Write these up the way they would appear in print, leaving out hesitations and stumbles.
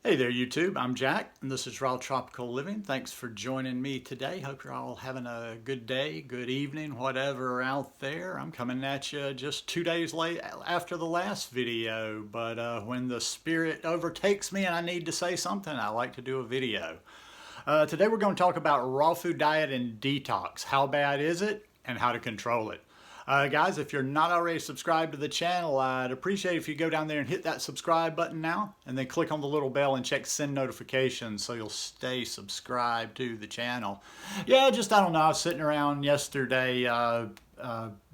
Hey there, YouTube. I'm Jack, and this is Raw Tropical Living. Thanks for joining me today. Hope you're all having a good day, good evening, whatever out there. I'm coming at you just 2 days late after the last video, but when the spirit overtakes me and I need to say something, I like to do a video. Today we're going to talk about raw food diet and detox. How bad is it, and how to control it. Guys, if you're not already subscribed to the channel, I'd appreciate if you go down there and hit that subscribe button now, and then click on the little bell and check send notifications so you'll stay subscribed to the channel. Yeah, I don't know, I was sitting around yesterday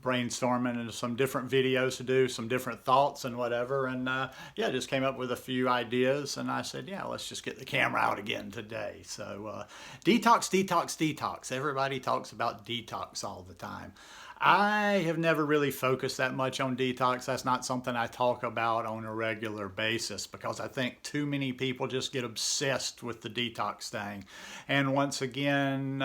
brainstorming into some different videos to do, some different thoughts and whatever, and yeah, just came up with a few ideas, and I said, yeah, let's just get the camera out again today. So detox, detox, detox. Everybody talks about detox all the time. I have never really focused that much on detox. That's not something I talk about on a regular basis because I think too many people just get obsessed with the detox thing. And once again,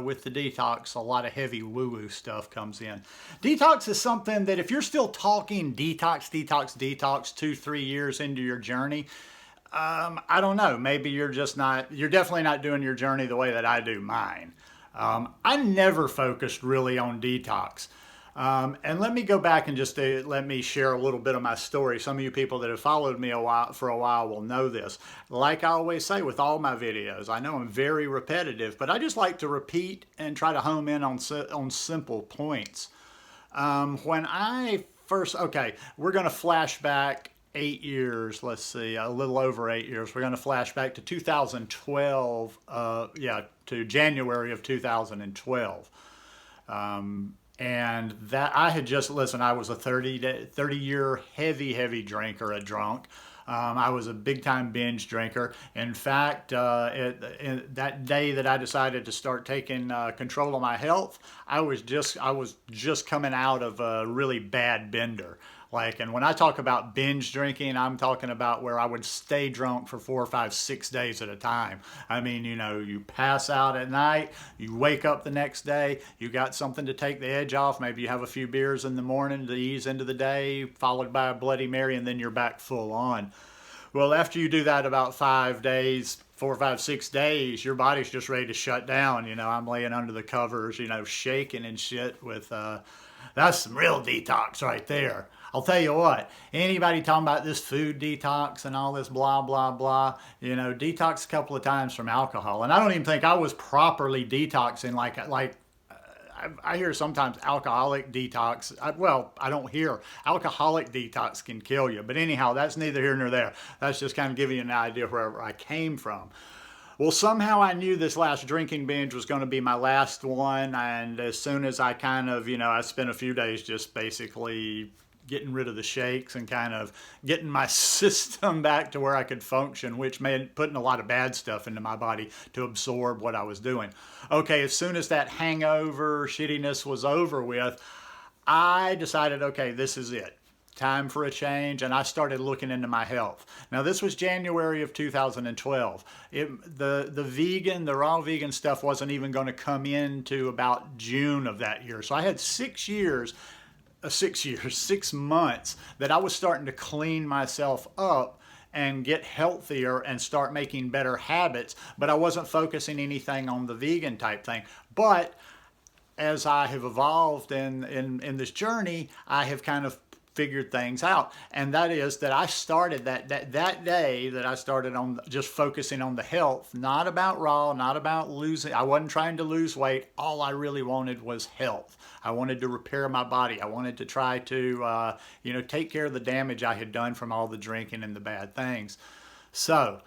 with the detox, a lot of heavy woo-woo stuff comes in. Detox is something that if you're still talking detox, detox, detox 2-3 years into your journey, I don't know, maybe you're definitely not doing your journey the way that I do mine. I never focused really on detox. And let me go back and just let me share a little bit of my story. Some of you people that have followed me for a while will know this. Like I always say with all my videos, I know I'm very repetitive, but I just like to repeat and try to home in on simple points. When I first, okay, we're going to flash back 8 years, let's see, a little over 8 years. We're going to flash back to 2012, to January of 2012. And that I had just, listen, I was a 30-year heavy drinker, a drunk. I was a big-time binge drinker. In fact, that day that I decided to start taking control of my health, I was just coming out of a really bad bender. And when I talk about binge drinking, I'm talking about where I would stay drunk for 4, 5, 6 days at a time. I mean, you know, you pass out at night, you wake up the next day, you got something to take the edge off. Maybe you have a few beers in the morning to ease into the day, followed by a Bloody Mary, and then you're back full on. Well, after you do that about 5 days, 4, 5, 6 days, your body's just ready to shut down. You know, I'm laying under the covers, you know, shaking and shit with, that's some real detox right there. I'll tell you what, anybody talking about this food detox and all this blah, blah, blah, you know, detox a couple of times from alcohol. And I don't even think I was properly detoxing I hear sometimes alcoholic detox. I don't hear. Alcoholic detox can kill you. But anyhow, that's neither here nor there. That's just kind of giving you an idea where I came from. Well, somehow I knew this last drinking binge was going to be my last one. And as soon as I kind of, you know, I spent a few days just basically getting rid of the shakes and kind of getting my system back to where I could function, which meant putting a lot of bad stuff into my body to absorb what I was doing. Okay, as soon as that hangover shittiness was over with, I decided, okay, this is it. Time for a change, and I started looking into my health. Now, this was January of 2012. The raw vegan stuff wasn't even going to come into about June of that year. So I had 6 months that I was starting to clean myself up and get healthier and start making better habits, but I wasn't focusing anything on the vegan type thing. But as I have evolved in this journey, I have kind of figured things out, and that is that I started that day that I started on just focusing on the health, not about raw, not about losing. I wasn't trying to lose weight. All I really wanted was health. I wanted to repair my body. I wanted to try to take care of the damage I had done from all the drinking and the bad things. So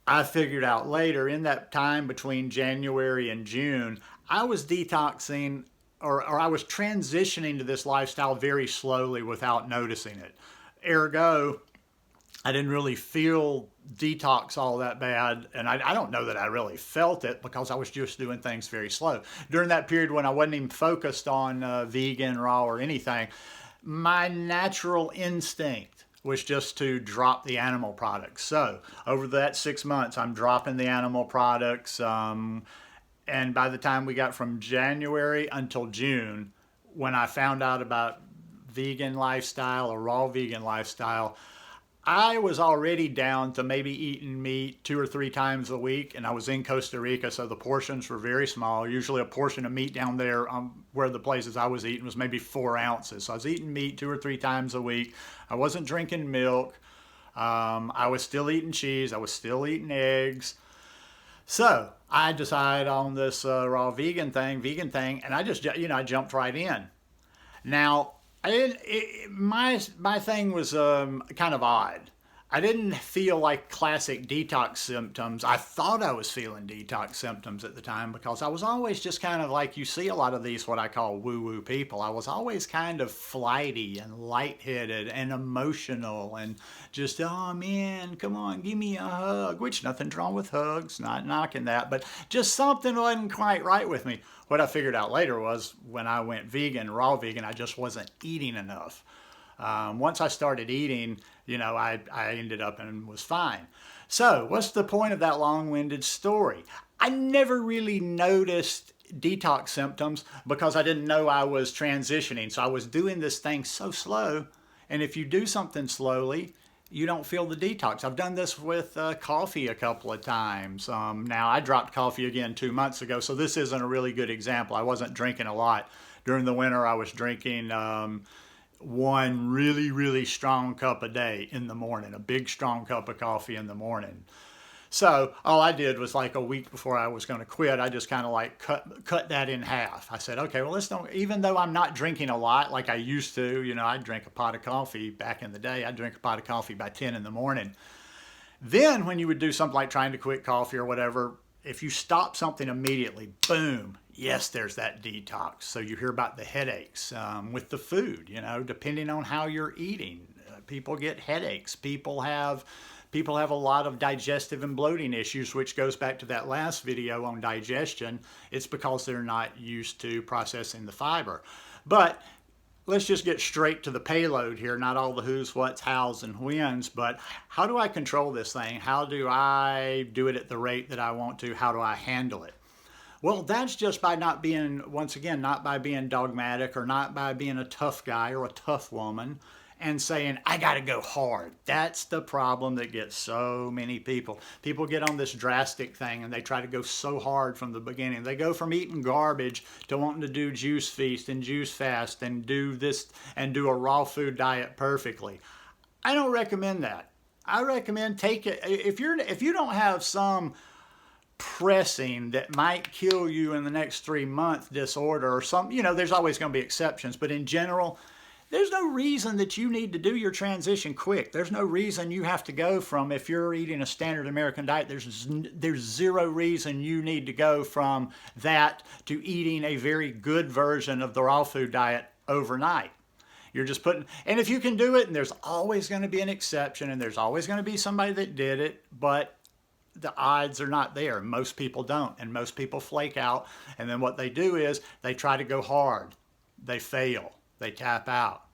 I figured out later in that time between January and June, I was detoxing or I was transitioning to this lifestyle very slowly without noticing it. Ergo, I didn't really feel detox all that bad, and I don't know that I really felt it because I was just doing things very slow. During that period when I wasn't even focused on vegan, raw, or anything, my natural instinct was just to drop the animal products. So over that 6 months, I'm dropping the animal products, and by the time we got from January until June, when I found out about vegan lifestyle or raw vegan lifestyle, I was already down to maybe eating meat 2 or 3 times a week, and I was in Costa Rica, so the portions were very small. Usually, a portion of meat down there, where the places I was eating, was maybe 4 ounces. So I was eating meat 2 or 3 times a week. I wasn't drinking milk. I was still eating cheese. I was still eating eggs. So I decided on this raw vegan thing, and I just, I jumped right in. Now, my thing was kind of odd. I didn't feel like classic detox symptoms. I thought I was feeling detox symptoms at the time because I was always just kind of like, you see a lot of these what I call woo-woo people. I was always kind of flighty and lightheaded and emotional and just, oh man, come on, give me a hug, which nothing's wrong with hugs, not knocking that, but just something wasn't quite right with me. What I figured out later was when I went vegan, raw vegan, I just wasn't eating enough. Once I started eating, I ended up and was fine. So what's the point of that long-winded story? I never really noticed detox symptoms because I didn't know I was transitioning. So I was doing this thing so slow. And if you do something slowly, you don't feel the detox. I've done this with coffee a couple of times. Now, I dropped coffee again 2 months ago, so this isn't a really good example. I wasn't drinking a lot. During the winter, I was drinking one really, really strong cup a day in the morning, a big, strong cup of coffee in the morning. So all I did was like a week before I was going to quit, I just kind of like cut that in half. I said, okay, well, let's don't, even though I'm not drinking a lot like I used to, I'd drink a pot of coffee back in the day. I'd drink a pot of coffee by 10 in the morning. Then when you would do something like trying to quit coffee or whatever, if you stop something immediately, boom, yes, there's that detox. So you hear about the headaches with the food, depending on how you're eating. People get headaches. People have a lot of digestive and bloating issues, which goes back to that last video on digestion. It's because they're not used to processing the fiber. But let's just get straight to the payload here, not all the who's, what's, how's, and whens, but how do I control this thing? How do I do it at the rate that I want to? How do I handle it? Well, that's just by not being, once again, not by being dogmatic or not by being a tough guy or a tough woman and saying, I got to go hard. That's the problem that gets so many people. People get on this drastic thing and they try to go so hard from the beginning. They go from eating garbage to wanting to do juice feast and juice fast and do this and do a raw food diet perfectly. I don't recommend that. I recommend take it, if you don't have some pressing that might kill you in the next 3 month disorder or something, there's always going to be exceptions, but in general, there's no reason that you need to do your transition quick. There's no reason you have to go from, if you're eating a standard American diet, there's zero reason you need to go from that to eating a very good version of the raw food diet overnight. You're just putting, and if you can do it, and there's always going to be an exception, and there's always going to be somebody that did it, but the odds are not there. Most people don't, and most people flake out, and then what they do is they try to go hard. They fail. They tap out.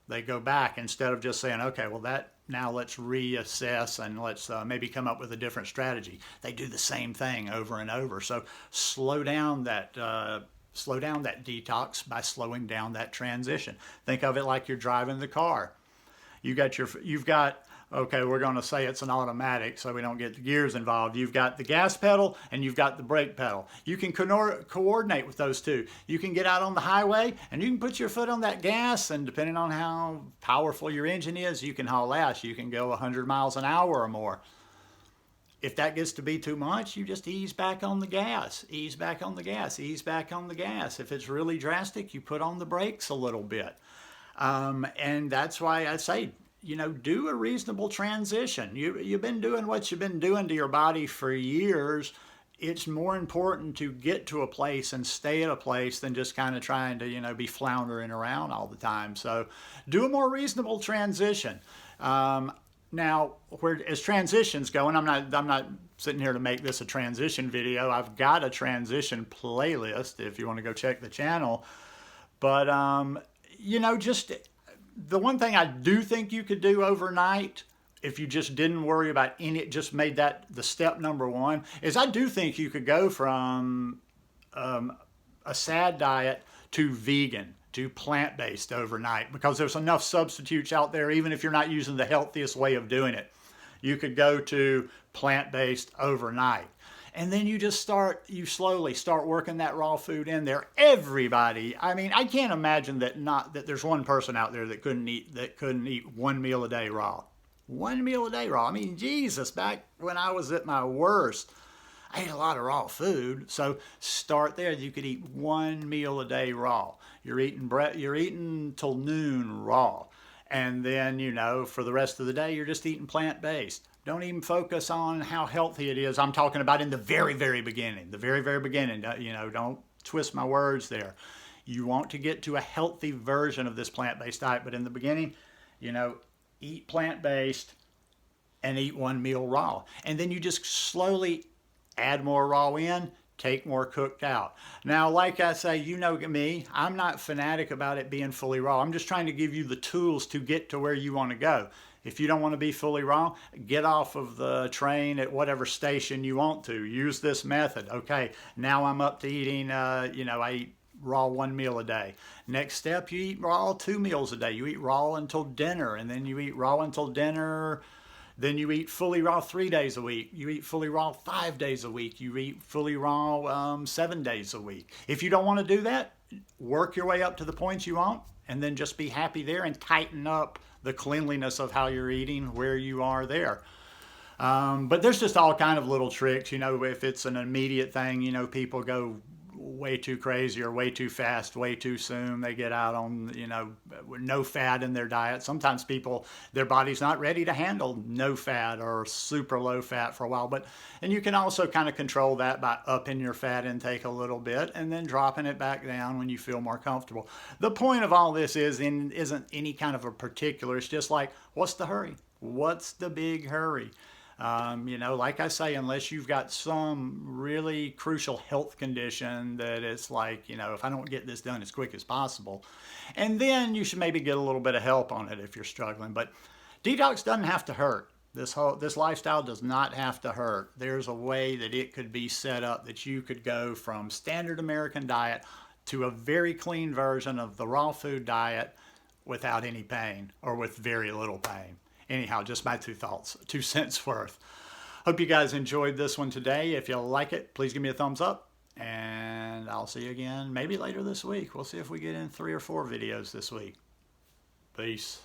They go back instead of just saying, okay, well, now let's reassess and let's maybe come up with a different strategy. They do the same thing over and over. So slow down that detox by slowing down that transition. Think of it like you're driving the car. Okay, we're going to say it's an automatic so we don't get the gears involved. You've got the gas pedal and you've got the brake pedal. You can coordinate with those two. You can get out on the highway and you can put your foot on that gas, and depending on how powerful your engine is, you can haul ass. You can go 100 miles an hour or more. If that gets to be too much, you just ease back on the gas, ease back on the gas, ease back on the gas. If it's really drastic, you put on the brakes a little bit. And that's why I say, do a reasonable transition. You've been doing what you've been doing to your body for years. It's more important to get to a place and stay at a place than just kind of trying to, be floundering around all the time. So do a more reasonable transition. Now, as transitions go, and I'm not sitting here to make this a transition video. I've got a transition playlist if you want to go check the channel. But, just the one thing I do think you could do overnight, if you just didn't worry about just made that the step number one, is I do think you could go from a SAD diet to vegan. to plant-based overnight, because there's enough substitutes out there, even if you're not using the healthiest way of doing it. You could go to plant-based overnight. And then you slowly start working that raw food in there. Everybody, I mean, I can't imagine that there's one person out there that couldn't eat 1 meal a day raw. 1 meal a day raw. I mean, Jesus, back when I was at my worst, I ate a lot of raw food. So start there. You could eat 1 meal a day raw. You're eating till noon raw. And then, for the rest of the day, you're just eating plant-based. Don't even focus on how healthy it is. I'm talking about in the very, very beginning. The very, very beginning. Don't twist my words there. You want to get to a healthy version of this plant-based diet, but in the beginning, eat plant-based and eat 1 meal raw. And then you just slowly add more raw in, take more cooked out. Now, like I say, you know me, I'm not fanatic about it being fully raw. I'm just trying to give you the tools to get to where you want to go. If you don't want to be fully raw, get off of the train at whatever station you want to. Use this method. Okay, now I'm up to eating, I eat raw 1 meal a day. Next step, you eat raw 2 meals a day. You eat raw until dinner, and then you eat raw until dinner. Then you eat fully raw 3 days a week. You eat fully raw 5 days a week. You eat fully raw 7 days a week. If you don't want to do that, work your way up to the points you want, and then just be happy there and tighten up the cleanliness of how you're eating where you are there. But there's just all kind of little tricks. If it's an immediate thing, people go way too crazy or way too fast, way too soon. They get out on, no fat in their diet. Sometimes their body's not ready to handle no fat or super low fat for a while. And you can also kind of control that by upping your fat intake a little bit and then dropping it back down when you feel more comfortable. The point of all this isn't any kind of a particular. It's just like, what's the hurry? What's the big hurry? Like I say, unless you've got some really crucial health condition that it's like, if I don't get this done as quick as possible, and then you should maybe get a little bit of help on it if you're struggling. But detox doesn't have to hurt. This lifestyle does not have to hurt. There's a way that it could be set up that you could go from standard American diet to a very clean version of the raw food diet without any pain or with very little pain. Anyhow, just my 2 cents worth. Hope you guys enjoyed this one today. If you like it, please give me a thumbs up. And I'll see you again maybe later this week. We'll see if we get in 3 or 4 videos this week. Peace.